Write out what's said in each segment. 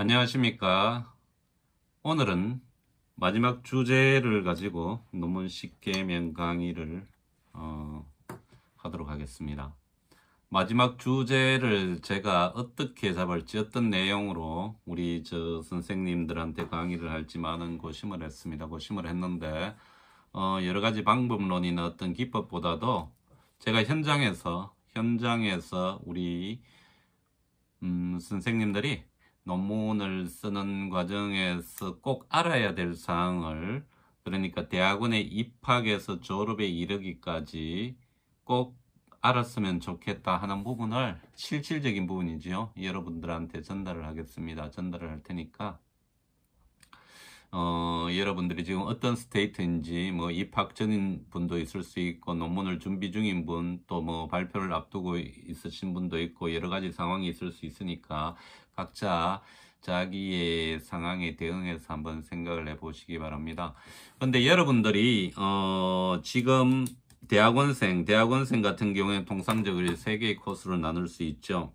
안녕하십니까. 오늘은 마지막 주제를 가지고 논문 10개명 강의를 하도록 하겠습니다. 마지막 주제를 제가 어떻게 잡을지, 어떤 내용으로 우리 선생님들한테 강의를 할지 많은 고심을 했습니다. 고심을 했는데 여러 가지 방법론이나 어떤 기법보다도 제가 현장에서 우리 선생님들이 논문을 쓰는 과정에서 꼭 알아야 될 사항을, 그러니까 대학원에 입학해서 졸업에 이르기까지 꼭 알았으면 좋겠다 하는 부분을, 실질적인 부분이지요, 여러분들한테 전달을 하겠습니다. 전달을 할 테니까 여러분들이 지금 어떤 스테이트인지, 뭐 입학 전인 분도 있을 수 있고, 논문을 준비 중인 분, 또 뭐 발표를 앞두고 있으신 분도 있고, 여러 가지 상황이 있을 수 있으니까 각자 자기의 상황에 대응해서 한번 생각을 해보시기 바랍니다. 근데 여러분들이 지금 대학원생 같은 경우에 통상적으로 세 개의 코스로 나눌 수 있죠.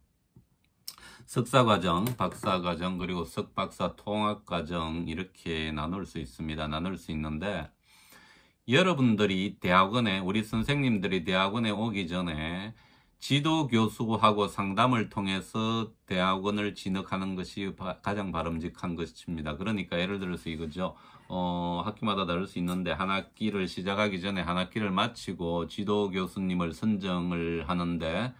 석사과정, 박사과정, 그리고 석박사 통합과정, 이렇게 나눌 수 있습니다. 나눌 수 있는데, 여러분들이 대학원에, 우리 선생님들이 대학원에 오기 전에 지도 교수하고 상담을 통해서 대학원을 진학하는 것이 가장 바람직한 것입니다. 그러니까 예를 들어서 이거죠. 학기마다 다를 수 있는데, 한 학기를 시작하기 전에 한 학기를 마치고 지도 교수님을 선정을 하는데,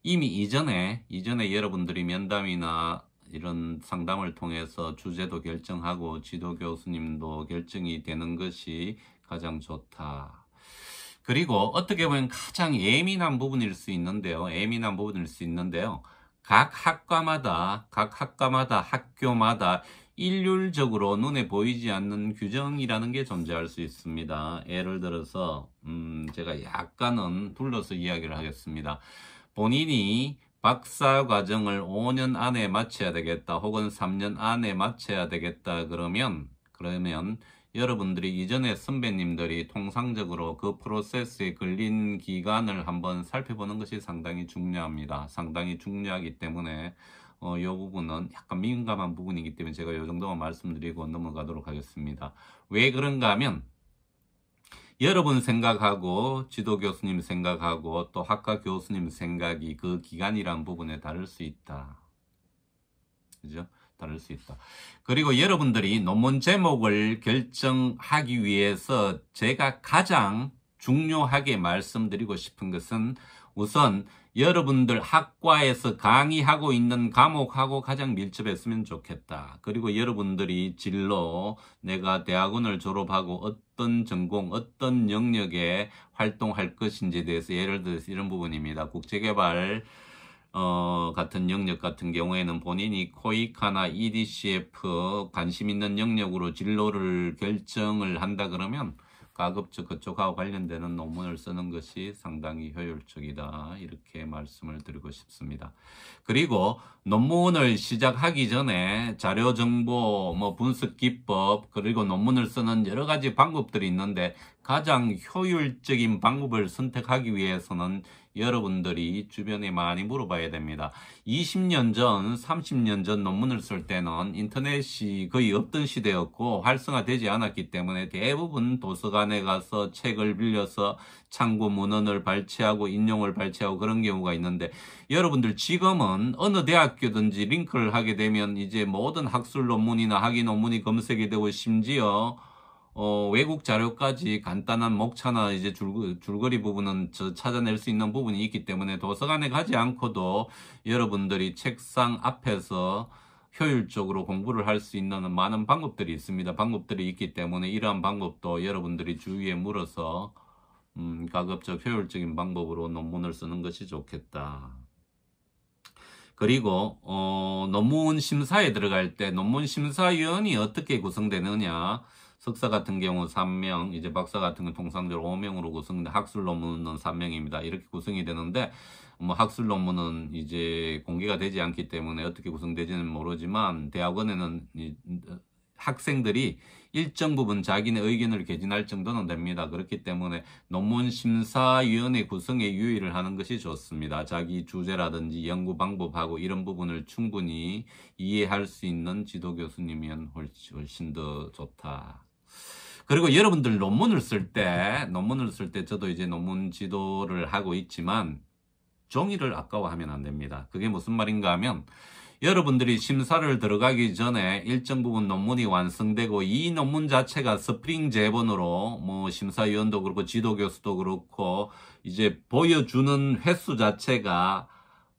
이미 이전에 여러분들이 면담이나 이런 상담을 통해서 주제도 결정하고 지도 교수님도 결정이 되는 것이 가장 좋다. 그리고 어떻게 보면 가장 예민한 부분일 수 있는데요. 각 학과마다 학교마다 일률적으로 눈에 보이지 않는 규정이라는 게 존재할 수 있습니다. 예를 들어서 제가 약간은 둘러서 이야기를 하겠습니다. 본인이 박사 과정을 5년 안에 마쳐야 되겠다, 혹은 3년 안에 마쳐야 되겠다 그러면 여러분들이 이전에 선배님들이 통상적으로 그 프로세스에 걸린 기간을 한번 살펴보는 것이 상당히 중요합니다. 상당히 중요하기 때문에 이 부분은 약간 민감한 부분이기 때문에 제가 이 정도만 말씀드리고 넘어가도록 하겠습니다. 왜 그런가 하면, 여러분 생각하고 지도 교수님 생각하고 또 학과 교수님 생각이 그 기간이란 부분에 다를 수 있다. 그죠? 다를 수 있다. 그리고 여러분들이 논문 제목을 결정하기 위해서 제가 가장 중요하게 말씀드리고 싶은 것은, 우선 여러분들 학과에서 강의하고 있는 과목하고 가장 밀접했으면 좋겠다. 그리고 여러분들이 진로, 내가 대학원을 졸업하고 어떤 전공, 어떤 영역에 활동할 것인지에 대해서, 예를 들어서 이런 부분입니다. 국제개발 같은 영역 같은 경우에는 본인이 코이카나 EDCF 관심 있는 영역으로 진로를 결정을 한다 그러면 가급적 그쪽하고 관련되는 논문을 쓰는 것이 상당히 효율적이다, 이렇게 말씀을 드리고 싶습니다. 그리고 논문을 시작하기 전에 자료 정보, 분석 기법, 그리고 논문을 쓰는 여러 가지 방법들이 있는데, 가장 효율적인 방법을 선택하기 위해서는 여러분들이 주변에 많이 물어봐야 됩니다. 20년 전, 30년 전 논문을 쓸 때는 인터넷이 거의 없던 시대였고 활성화되지 않았기 때문에 대부분 도서관에 가서 책을 빌려서 참고 문헌을 발췌하고 인용을 발췌하고 그런 경우가 있는데, 여러분들 지금은 어느 대학교든지 링크를 하게 되면 이제 모든 학술 논문이나 학위 논문이 검색이 되고, 심지어 외국 자료까지 간단한 목차나 이제 줄거리 부분은 찾아낼 수 있는 부분이 있기 때문에 도서관에 가지 않고도 여러분들이 책상 앞에서 효율적으로 공부를 할 수 있는 많은 방법들이 있습니다. 방법들이 있기 때문에 이러한 방법도 여러분들이 주위에 물어서 가급적 효율적인 방법으로 논문을 쓰는 것이 좋겠다. 그리고 논문 심사에 들어갈 때 논문 심사위원이 어떻게 구성되느냐, 석사 같은 경우 3명, 이제 박사 같은 경우 통상적으로 5명으로 구성돼, 학술 논문은 3명입니다. 이렇게 구성이 되는데, 학술 논문은 이제 공개가 되지 않기 때문에 어떻게 구성되지는 모르지만, 대학원에는 학생들이 일정 부분 자기네 의견을 개진할 정도는 됩니다. 그렇기 때문에 논문 심사위원회 구성에 유의를 하는 것이 좋습니다. 자기 주제라든지 연구 방법하고 이런 부분을 충분히 이해할 수 있는 지도 교수님이면 훨씬 더 좋다. 그리고 여러분들 논문을 쓸 때 저도 이제 논문 지도를 하고 있지만 종이를 아까워하면 안 됩니다. 그게 무슨 말인가 하면 여러분들이 심사를 들어가기 전에 일정 부분 논문이 완성되고 이 논문 자체가 스프링 제본으로 뭐 심사위원도 그렇고 지도교수도 그렇고 이제 보여주는 횟수 자체가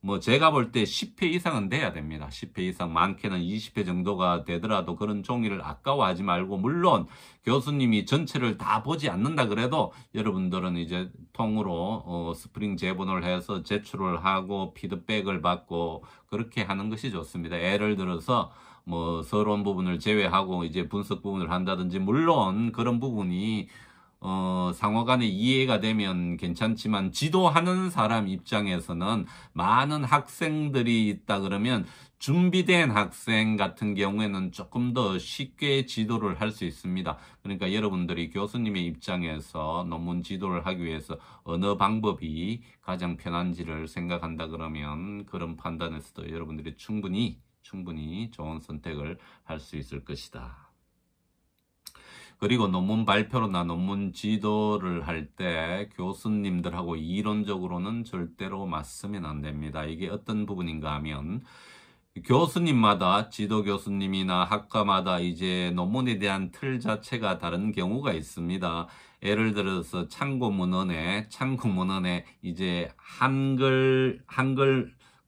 뭐 제가 볼 때 10회 이상은 돼야 됩니다. 10회 이상, 많게는 20회 정도가 되더라도 그런 종이를 아까워하지 말고, 물론 교수님이 전체를 다 보지 않는다 그래도 여러분들은 이제 통으로 스프링 제본을 해서 제출을 하고 피드백을 받고 그렇게 하는 것이 좋습니다. 예를 들어서 뭐 서론 부분을 제외하고 이제 분석 부분을 한다든지, 물론 그런 부분이 상호 간에 이해가 되면 괜찮지만 지도하는 사람 입장에서는 많은 학생들이 있다 그러면 준비된 학생 같은 경우에는 조금 더 쉽게 지도를 할 수 있습니다. 그러니까 여러분들이 교수님의 입장에서 논문 지도를 하기 위해서 어느 방법이 가장 편한지를 생각한다 그러면 그런 판단에서도 여러분들이 충분히 좋은 선택을 할 수 있을 것이다. 그리고 논문 발표나 논문 지도를 할 때 교수님들하고 이론적으로는 절대로 맞서면 안 됩니다. 이게 어떤 부분인가 하면 교수님마다, 지도 교수님이나 학과마다 이제 논문에 대한 틀 자체가 다른 경우가 있습니다. 예를 들어서 참고 문헌에 이제 한글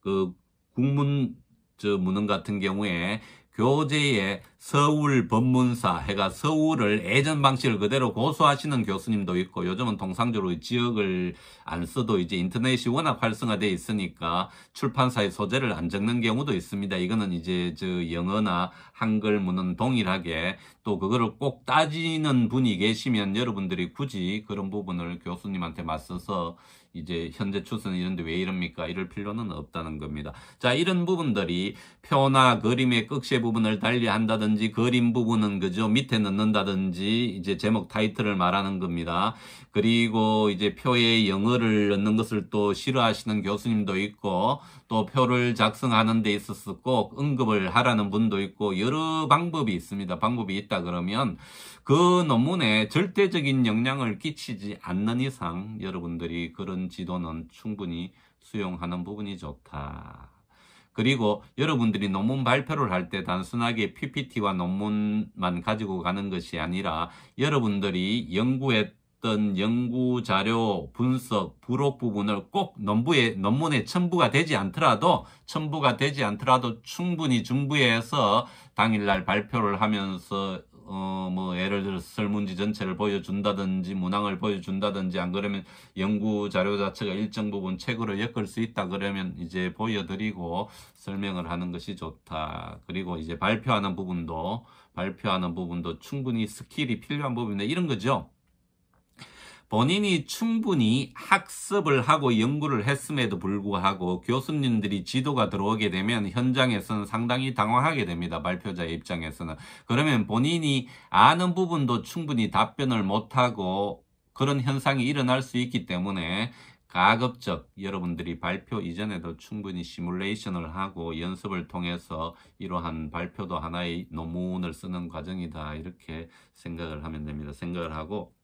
그 국문 문헌 같은 경우에 교재에 서울 법문사 해가 서울을 예전 방식을 그대로 고수하시는 교수님도 있고, 요즘은 통상적으로 지역을 안 써도 이제 인터넷이 워낙 활성화되어 있으니까 출판사의 소재를 안 적는 경우도 있습니다. 이거는 이제 영어나 한글 문헌 동일하게, 또 그거를 꼭 따지는 분이 계시면 여러분들이 굳이 그런 부분을 교수님한테 맞서서 이제 현재 추세는 이런데 왜 이럽니까? 이럴 필요는 없다는 겁니다. 자, 이런 부분들이 표나 그림의 끝세 부분을 달리한다든지 그림 부분은 그저 밑에 넣는다든지 이제 제목 타이틀을 말하는 겁니다. 그리고 이제 표에 영어를 넣는 것을 또 싫어하시는 교수님도 있고, 또 표를 작성하는 데 있어서 꼭 언급을 하라는 분도 있고, 여러 방법이 있습니다. 방법이 있다 그러면 그 논문에 절대적인 영향을 끼치지 않는 이상 여러분들이 그런 지도는 충분히 수용하는 부분이 좋다. 그리고 여러분들이 논문 발표를 할 때 단순하게 PPT와 논문만 가지고 가는 것이 아니라 여러분들이 연구했던 연구 자료 분석 부록 부분을 꼭 논문에 첨부가 되지 않더라도 충분히 준비해서 당일날 발표를 하면서 뭐 예를 들어서 설문지 전체를 보여준다든지 문항을 보여준다든지, 안 그러면 연구 자료 자체가 일정 부분 책으로 엮을 수 있다 그러면 이제 보여드리고 설명을 하는 것이 좋다. 그리고 이제 발표하는 부분도 충분히 스킬이 필요한 부분인데, 이런 거죠. 본인이 충분히 학습을 하고 연구를 했음에도 불구하고 교수님들이 지도가 들어오게 되면 현장에서는 상당히 당황하게 됩니다. 발표자의 입장에서는. 그러면 본인이 아는 부분도 충분히 답변을 못하고 그런 현상이 일어날 수 있기 때문에 가급적 여러분들이 발표 이전에도 충분히 시뮬레이션을 하고 연습을 통해서 이러한 발표도 하나의 논문을 쓰는 과정이다, 이렇게 생각을 하면 됩니다. 생각을 하고,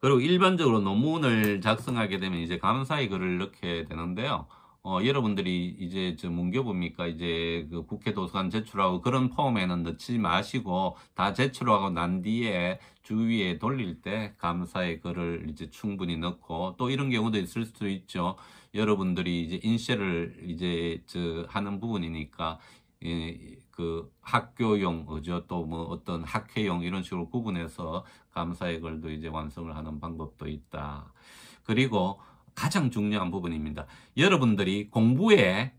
그리고 일반적으로 논문을 작성하게 되면 이제 감사의 글을 넣게 되는데요. 여러분들이 이제 문교부입니까? 이제 그 국회 도서관 제출하고 그런 폼에는 넣지 마시고 다 제출하고 난 뒤에 주위에 돌릴 때 감사의 글을 이제 충분히 넣고, 또 이런 경우도 있을 수도 있죠. 여러분들이 이제 인쇄를 이제 하는 부분이니까 그 학교용, 또 뭐 어떤 학회용 이런 식으로 구분해서 감사의 글도 이제 완성을 하는 방법도 있다. 그리고 가장 중요한 부분입니다. 여러분들이 공부에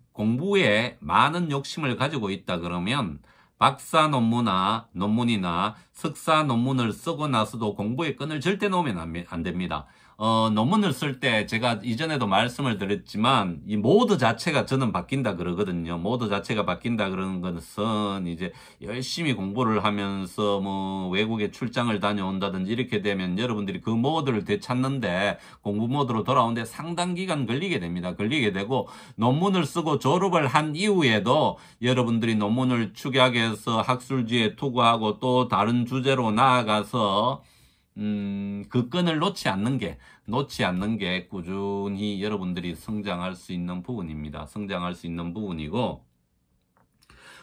많은 욕심을 가지고 있다 그러면 박사 논문이나 석사 논문을 쓰고 나서도 공부에 끈을 절대 놓으면 안 됩니다. 논문을 쓸 때 제가 이전에도 말씀을 드렸지만 이 모드 자체가 저는 바뀐다 그러거든요. 모드 자체가 바뀐다 그러는 것은 이제 열심히 공부를 하면서 뭐 외국에 출장을 다녀온다든지 이렇게 되면 여러분들이 그 모드를 되찾는데 공부 모드로 돌아오는데 상당 기간 걸리게 됩니다. 걸리게 되고 논문을 쓰고 졸업을 한 이후에도 여러분들이 논문을 축약해서 학술지에 투고하고 또 다른 주제로 나아가서 그 끈을 놓지 않는 게 꾸준히 여러분들이 성장할 수 있는 부분입니다. 성장할 수 있는 부분이고,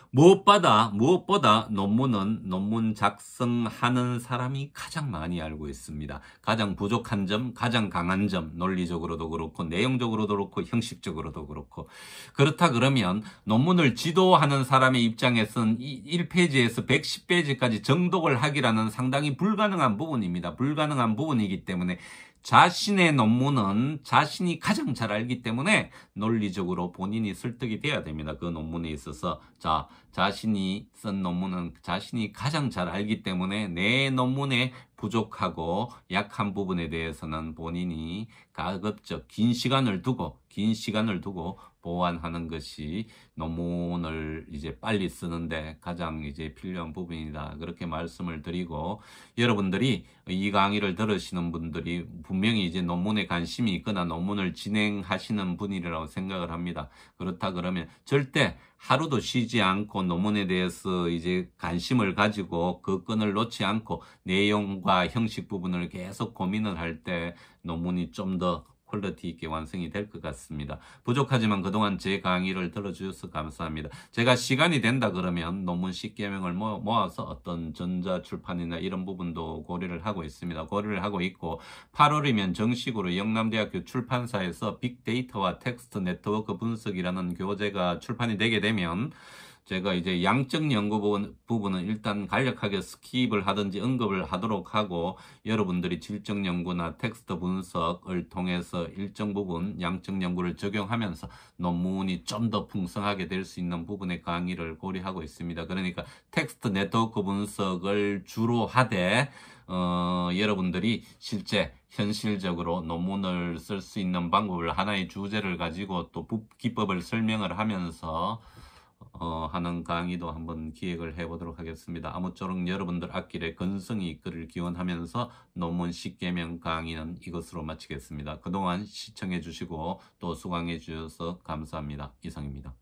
무엇보다 논문은 논문 작성하는 사람이 가장 많이 알고 있습니다. 가장 부족한 점, 가장 강한 점, 논리적으로도 그렇고, 내용적으로도 그렇고, 형식적으로도 그렇고. 그렇다 그러면 논문을 지도하는 사람의 입장에서는 1페이지에서 110페이지까지 정독을 하기라는 상당히 불가능한 부분입니다. 불가능한 부분이기 때문에 자신의 논문은 자신이 가장 잘 알기 때문에 논리적으로 본인이 설득이 돼야 됩니다. 그 논문에 있어서. 자신이 쓴 논문은 자신이 가장 잘 알기 때문에 내 논문에 부족하고 약한 부분에 대해서는 본인이 가급적 긴 시간을 두고 보완하는 것이 논문을 이제 빨리 쓰는데 가장 이제 필요한 부분이다. 그렇게 말씀을 드리고, 여러분들이 이 강의를 들으시는 분들이 분명히 이제 논문에 관심이 있거나 논문을 진행하시는 분이라고 생각을 합니다. 그렇다 그러면 절대 하루도 쉬지 않고 논문에 대해서 이제 관심을 가지고 그 끈을 놓지 않고 내용과 형식 부분을 계속 고민을 할 때 논문이 좀 더 퀄리티 있게 완성이 될 것 같습니다. 부족하지만 그동안 제 강의를 들어주셔서 감사합니다. 제가 시간이 된다 그러면 논문 10개명을 모아서 어떤 전자출판이나 이런 부분도 고려를 하고 있습니다. 고려를 하고 있고, 8월이면 정식으로 영남대학교 출판사에서 빅데이터와 텍스트 네트워크 분석이라는 교재가 출판이 되게 되면 제가 이제 양적 연구 부분은 일단 간략하게 스킵을 하든지 언급을 하도록 하고, 여러분들이 질적 연구나 텍스트 분석을 통해서 일정 부분 양적 연구를 적용하면서 논문이 좀 더 풍성하게 될 수 있는 부분의 강의를 고려하고 있습니다. 그러니까 텍스트 네트워크 분석을 주로 하되 여러분들이 실제 현실적으로 논문을 쓸 수 있는 방법을 하나의 주제를 가지고 또 기법을 설명을 하면서 하는 강의도 한번 기획을 해보도록 하겠습니다. 아무쪼록 여러분들 앞길에 건성이 있기를 기원하면서 논문 10개명 강의는 이것으로 마치겠습니다. 그동안 시청해 주시고 또 수강해 주셔서 감사합니다. 이상입니다.